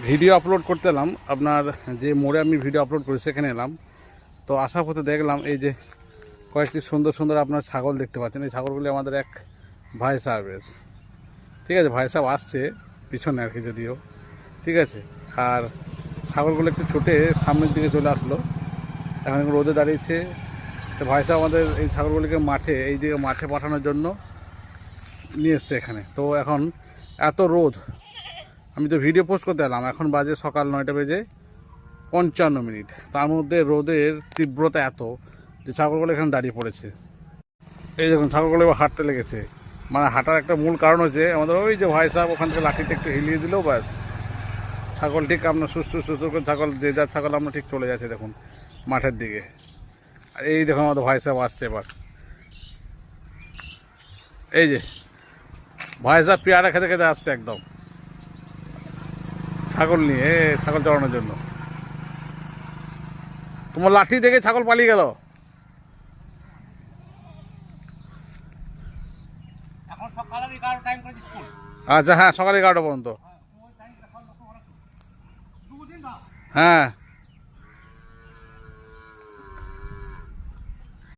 Video upload করতে এলাম, আপনার যে মোড়ে আমি ভিডিও আপলোড করি সেখানে এলাম। তো আসার পথে দেখলাম এই যে কয়েকটি সুন্দর সুন্দর আপনার ছাগল দেখতে পাচ্ছেন। এই ছাগলগুলি আমাদের এক ভাই সাহেবের, ঠিক আছে। ভাই সাহেব আসছে পিছনে আর কি, যদিও ঠিক আছে। আর ছাগলগুলো একটু ছুটে সামনের দিকে চলে আসলো, এখন রোদে দাঁড়িয়েছে। তো ভাই সাহেব আমাদের এই ছাগলগুলিকে মাঠে, এই দিকে মাঠে পাঠানোর জন্য নিয়ে এসছে এখানে। তো এখন এত রোদ, আমি তো ভিডিও পোস্ট করতে এলাম, এখন বাজে সকাল 9টা বেজে 55 মিনিট। তার মধ্যে রোদের তীব্রতা এত যে ছাগলগুলো এখানে দাঁড়িয়ে পড়েছে। এই দেখুন ছাগলগুলো এবার হাঁটতে লেগেছে। মানে হাঁটার একটা মূল কারণ হচ্ছে আমাদের ওই যে ভাই সাহেব ওখান থেকে লাঠিতে একটু হিলিয়ে দিলেও ব্যাস ছাগল ঠিক আপনার সুস্থ সুস্থ করে ছাগল, যে যার ছাগল আমরা ঠিক চলে যাচ্ছে দেখুন মাঠের দিকে। আর এই দেখুন আমাদের ভাই সাহেব আসছে এবার, এই যে ভাই সাহেব পেয়ারা খেতে খেতে আসছে একদম ছাগল নিয়ে, ছাগল চড়ানোর জন্য। তোমার লাঠি দেখে ছাগল পালিয়ে গেল। আচ্ছা হ্যাঁ, সকাল 11টা পর্যন্ত। হ্যাঁ